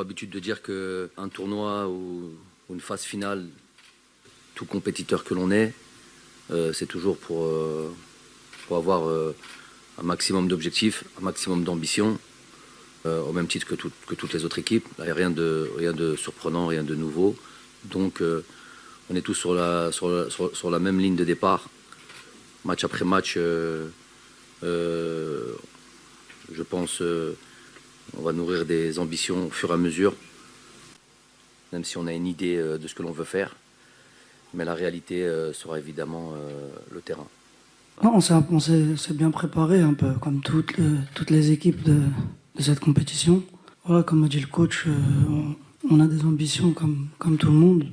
l'habitude de dire qu'un tournoi ou une phase finale, tout compétiteur que l'on est, c'est toujours pour avoir un maximum d'objectifs, un maximum d'ambition, au même titre que toutes les autres équipes. Là, il n'y a rien de surprenant, rien de nouveau. Donc on est tous sur la même ligne de départ. Match après match, je pense on va nourrir des ambitions au fur et à mesure, même si on a une idée de ce que l'on veut faire. Mais la réalité sera évidemment le terrain. On s'est bien préparé, un peu comme toutes les équipes de cette compétition. Voilà, comme a dit le coach, on a des ambitions comme tout le monde.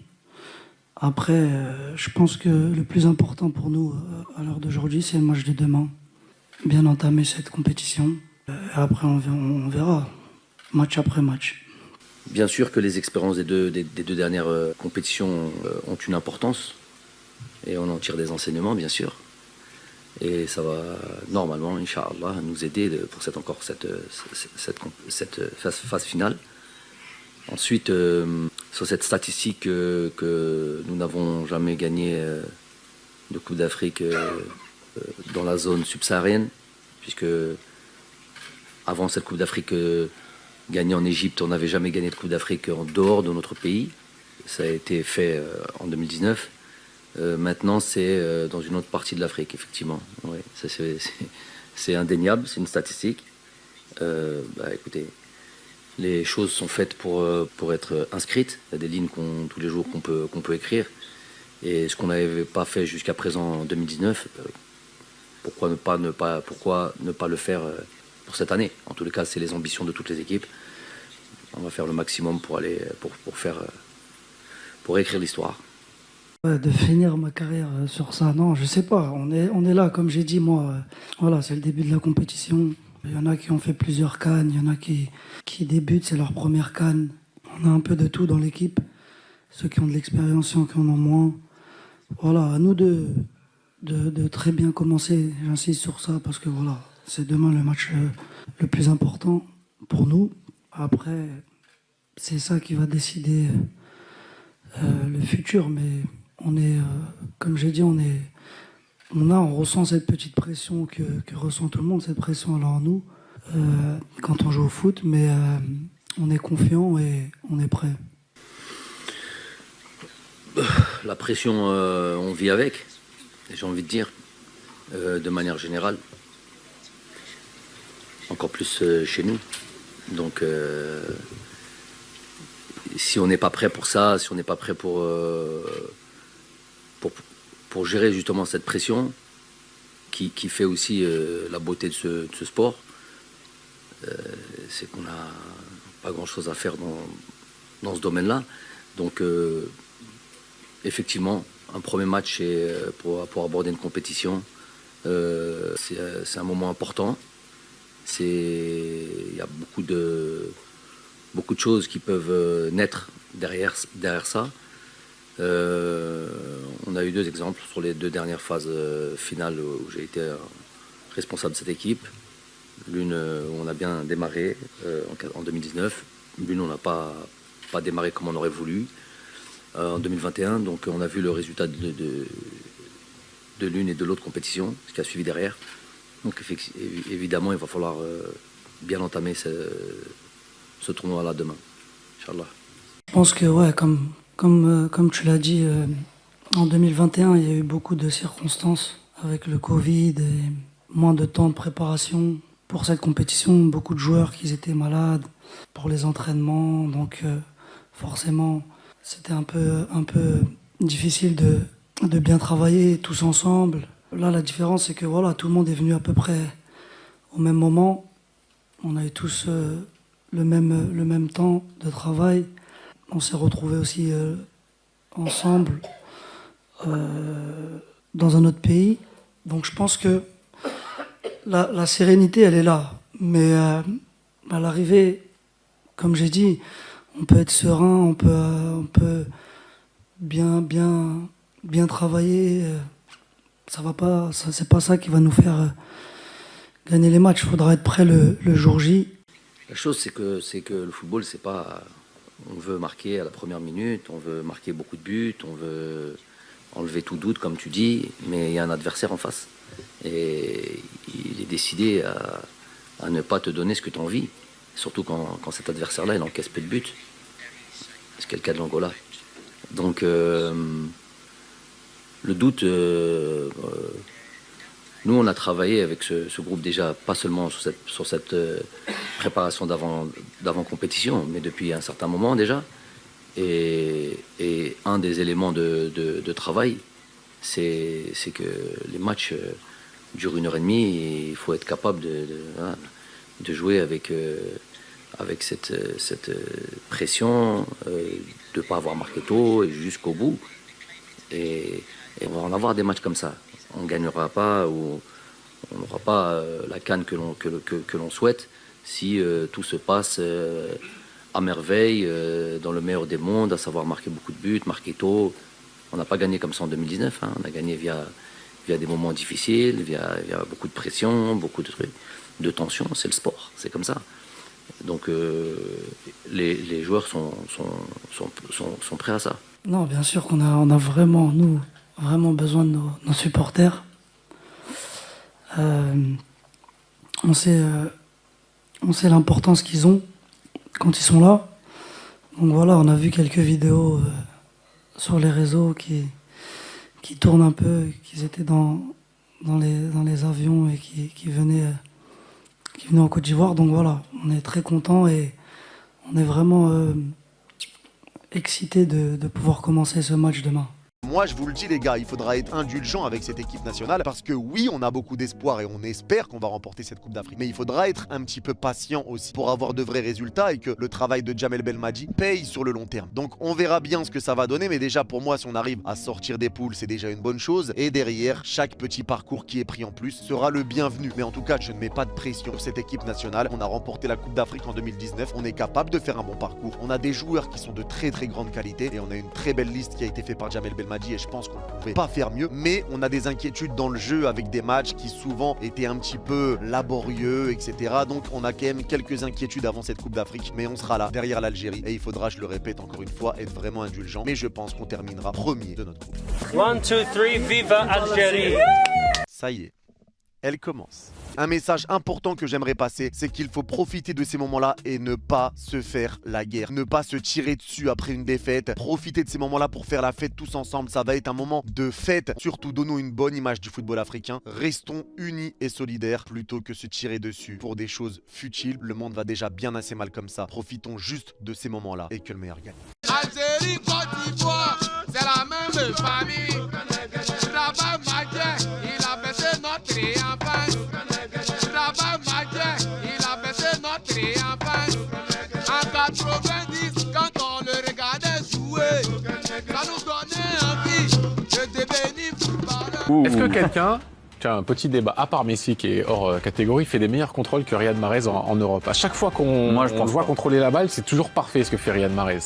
Après, je pense que le plus important pour nous à l'heure d'aujourd'hui, c'est le match de demain. Bien entamer cette compétition. Après, on verra, match après match. Bien sûr que les expériences des deux dernières compétitions ont une importance et on en tire des enseignements, bien sûr. Et ça va normalement, Inch'Allah, nous aider pour cette phase finale. Ensuite, sur cette statistique que nous n'avons jamais gagné de Coupe d'Afrique dans la zone subsaharienne, puisque avant cette Coupe d'Afrique gagnée en Égypte, on n'avait jamais gagné de Coupe d'Afrique en dehors de notre pays. Ça a été fait en 2019. Maintenant, c'est dans une autre partie de l'Afrique, effectivement. Ouais, c'est indéniable, c'est une statistique. Écoutez, les choses sont faites pour être inscrites. Il y a des lignes tous les jours qu'on peut écrire. Et ce qu'on n'avait pas fait jusqu'à présent en 2019, pourquoi ne pas le faire pour cette année? En tous les cas, c'est les ambitions de toutes les équipes. On va faire le maximum pour écrire l'histoire. De finir ma carrière sur ça, non, je sais pas. On est là, comme j'ai dit, moi, voilà, c'est le début de la compétition. Il y en a qui ont fait plusieurs CAN, il y en a qui débutent, c'est leur première CAN. On a un peu de tout dans l'équipe. Ceux qui ont de l'expérience, ceux qui en ont moins. Voilà, à nous de très bien commencer, j'insiste sur ça, parce que voilà, c'est demain le match le plus important pour nous. Après, c'est ça qui va décider le futur, mais on est, comme j'ai dit, on ressent cette petite pression que ressent tout le monde, cette pression alors nous, quand on joue au foot, mais on est confiant et on est prêt. La pression, on vit avec, j'ai envie de dire, de manière générale, encore plus chez nous. Donc, si on n'est pas prêt pour ça, si on n'est pas prêt pour gérer justement cette pression qui fait aussi la beauté de ce sport, c'est qu'on n'a pas grand-chose à faire dans ce domaine-là. Donc, effectivement, un premier match pour aborder une compétition, c'est un moment important. Il y a beaucoup de choses qui peuvent naître derrière ça. On a eu 2 exemples sur les 2 dernières phases finales où j'ai été responsable de cette équipe. L'une où on a bien démarré en 2019, l'une où on n'a pas démarré comme on aurait voulu en 2021. Donc on a vu le résultat de l'une et de l'autre compétition, ce qui a suivi derrière. Donc évidemment, il va falloir bien entamer ce tournoi-là demain, Inch'Allah. Je pense que, ouais, comme tu l'as dit, en 2021, il y a eu beaucoup de circonstances avec le Covid et moins de temps de préparation pour cette compétition. Beaucoup de joueurs qui étaient malades pour les entraînements, donc forcément, c'était un peu difficile de bien travailler tous ensemble. Là, la différence, c'est que voilà, tout le monde est venu à peu près au même moment. On a eu tous le même temps de travail. On s'est retrouvés aussi ensemble dans un autre pays. Donc je pense que la sérénité, elle est là. Mais à l'arrivée, comme j'ai dit, on peut être serein, on peut bien travailler. Ça va pas, c'est pas ça qui va nous faire gagner les matchs. Il faudra être prêt le jour J. La chose, c'est que le football, c'est pas On veut marquer à la première minute, on veut marquer beaucoup de buts, on veut enlever tout doute, comme tu dis, mais il y a un adversaire en face. Et il est décidé à ne pas te donner ce que tu as envie. Surtout quand cet adversaire-là, il encaisse peu de buts. C'est le cas de l'Angola. Donc, le doute, nous, on a travaillé avec ce groupe déjà, pas seulement sur cette préparation d'avant-compétition, mais depuis un certain moment déjà. Et un des éléments de travail, c'est que les matchs durent 1h30 et il faut être capable de jouer avec cette pression de ne pas avoir marqué tôt et jusqu'au bout. Et on va en avoir des matchs comme ça. On ne gagnera pas ou on n'aura pas la CAN que l'on souhaite si tout se passe à merveille, dans le meilleur des mondes, à savoir marquer beaucoup de buts, marquer tôt. On n'a pas gagné comme ça en 2019. Hein. On a gagné via des moments difficiles, via beaucoup de pression, beaucoup de trucs, de tension. C'est le sport, c'est comme ça. Donc les joueurs sont prêts à ça. Non, bien sûr qu'on a vraiment, nous, vraiment besoin de nos supporters. On sait l'importance qu'ils ont quand ils sont là. Donc voilà, on a vu quelques vidéos sur les réseaux qui tournent un peu, qu'ils étaient dans les avions et qui venaient en Côte d'Ivoire. Donc voilà, on est très contents et on est vraiment excités de pouvoir commencer ce match demain. Moi, je vous le dis, les gars, il faudra être indulgent avec cette équipe nationale parce que oui, on a beaucoup d'espoir et on espère qu'on va remporter cette Coupe d'Afrique. Mais il faudra être un petit peu patient aussi pour avoir de vrais résultats et que le travail de Djamel Belmadi paye sur le long terme. Donc, on verra bien ce que ça va donner. Mais déjà, pour moi, si on arrive à sortir des poules, c'est déjà une bonne chose. Et derrière, chaque petit parcours qui est pris en plus sera le bienvenu. Mais en tout cas, je ne mets pas de pression sur cette équipe nationale. On a remporté la Coupe d'Afrique en 2019. On est capable de faire un bon parcours. On a des joueurs qui sont de très très grande qualité et on a une très belle liste qui a été faite par Djamel Belmadi et je pense qu'on ne pouvait pas faire mieux. Mais on a des inquiétudes dans le jeu avec des matchs qui souvent étaient un petit peu laborieux, etc. Donc on a quand même quelques inquiétudes avant cette Coupe d'Afrique. Mais on sera là, derrière l'Algérie. Et il faudra, je le répète encore une fois, être vraiment indulgent. Mais je pense qu'on terminera premier de notre groupe. 1, 2, 3, viva Algérie! Ça y est, elle commence. Un message important que j'aimerais passer, c'est qu'il faut profiter de ces moments-là et ne pas se faire la guerre. Ne pas se tirer dessus après une défaite. Profitez de ces moments-là pour faire la fête tous ensemble. Ça va être un moment de fête. Surtout, donnons une bonne image du football africain. Restons unis et solidaires plutôt que se tirer dessus pour des choses futiles. Le monde va déjà bien assez mal comme ça. Profitons juste de ces moments-là et que le meilleur gagne. Algérie, Côte d'Ivoire, c'est la même famille. Là-bas, Madje, il a baissé notre enfance. Là-bas, Madje, il a baissé notre enfance. En 90, quand on le regardait jouer, ça nous donnait envie de devenir footballeur. Est-ce que quelqu'un, tiens, un petit débat, à part Messi qui est hors catégorie, fait des meilleurs contrôles que Riyad Mahrez en Europe? À chaque fois qu'on le voit contrôler la balle, c'est toujours parfait ce que fait Riyad Mahrez.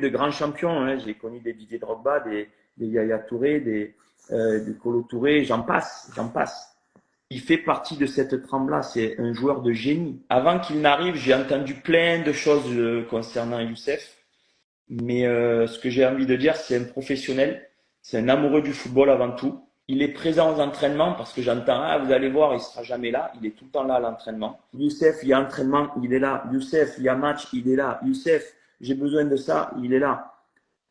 de grands champions, hein. J'ai connu des Didier Drogba, des Yaya Touré, des Kolo Touré, j'en passe. Il fait partie de cette trempe-là, c'est un joueur de génie. Avant qu'il n'arrive, j'ai entendu plein de choses concernant Youssef, mais ce que j'ai envie de dire, c'est un professionnel, c'est un amoureux du football avant tout. Il est présent aux entraînements parce que j'entends, ah, vous allez voir, il sera jamais là. Il est tout le temps là à l'entraînement. Youssef, il y a entraînement, il est là. Youssef, il y a match, il est là. Youssef, j'ai besoin de ça, il est là.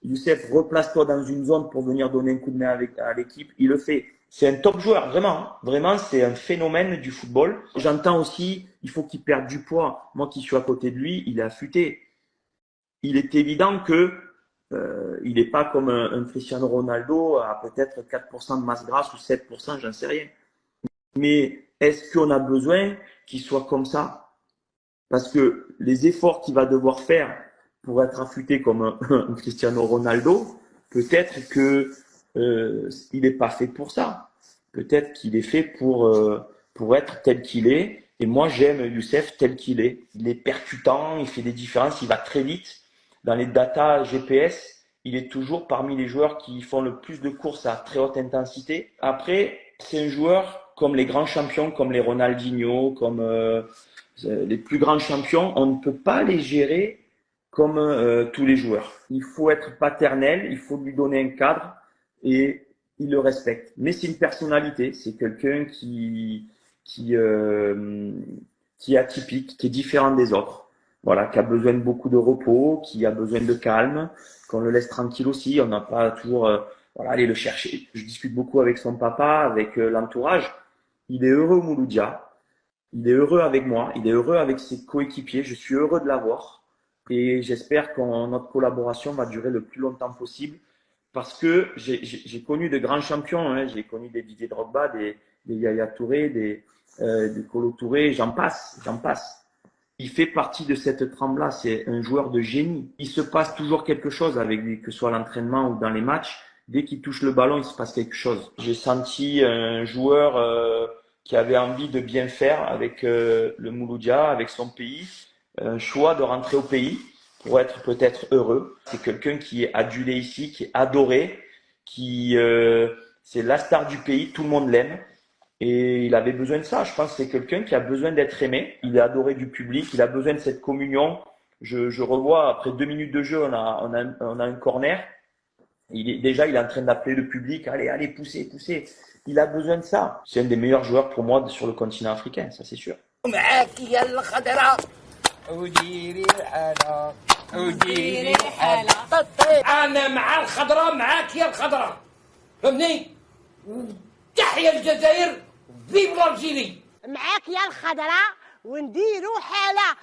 Youssef, replace-toi dans une zone pour venir donner un coup de main à l'équipe. Il le fait. C'est un top joueur, vraiment. Hein. Vraiment, c'est un phénomène du football. J'entends aussi, il faut qu'il perde du poids. Moi qui suis à côté de lui, il est affûté. Il est évident que il n'est pas comme un Cristiano Ronaldo à peut-être 4% de masse grasse ou 7%, j'en sais rien. Mais est-ce qu'on a besoin qu'il soit comme ça? Parce que les efforts qu'il va devoir faire pour être affûté comme un Cristiano Ronaldo, peut-être que il n'est pas fait pour ça. Peut-être qu'il est fait pour être tel qu'il est. Et moi, j'aime Youssef tel qu'il est. Il est percutant, il fait des différences, il va très vite. Dans les datas GPS, il est toujours parmi les joueurs qui font le plus de courses à très haute intensité. Après, c'est un joueur comme les grands champions, comme les Ronaldinho, comme les plus grands champions. On ne peut pas les gérer comme tous les joueurs. Il faut être paternel, il faut lui donner un cadre et il le respecte. Mais c'est une personnalité, c'est quelqu'un qui est atypique, qui est différent des autres. Voilà, qui a besoin de beaucoup de repos, qui a besoin de calme, qu'on le laisse tranquille aussi. On n'a pas toujours aller le chercher. Je discute beaucoup avec son papa, avec l'entourage. Il est heureux au Mouloudia. Il est heureux avec moi. Il est heureux avec ses coéquipiers. Je suis heureux de l'avoir. Et j'espère que notre collaboration va durer le plus longtemps possible. Parce que j'ai connu de grands champions. Hein. J'ai connu des Didier Drogba, des Yaya Touré, des Kolo Touré. J'en passe. Il fait partie de cette trempe-là, c'est un joueur de génie. Il se passe toujours quelque chose avec lui, que ce soit à l'entraînement ou dans les matchs. Dès qu'il touche le ballon, il se passe quelque chose. J'ai senti un joueur qui avait envie de bien faire avec le Mouloudia, avec son pays. Un choix de rentrer au pays pour être peut-être heureux. C'est quelqu'un qui est adulé ici, qui est adoré, c'est la star du pays, tout le monde l'aime. Et il avait besoin de ça. Je pense que c'est quelqu'un qui a besoin d'être aimé. Il est adoré du public. Il a besoin de cette communion. Je revois, après 2 minutes de jeu, on a un corner. Il est en train d'appeler le public. Allez, poussez. Il a besoin de ça. C'est un des meilleurs joueurs pour moi sur le continent africain, ça c'est sûr. تحيا الجزائر فيب الجيري معاك يا الخضراء ونديروا حاله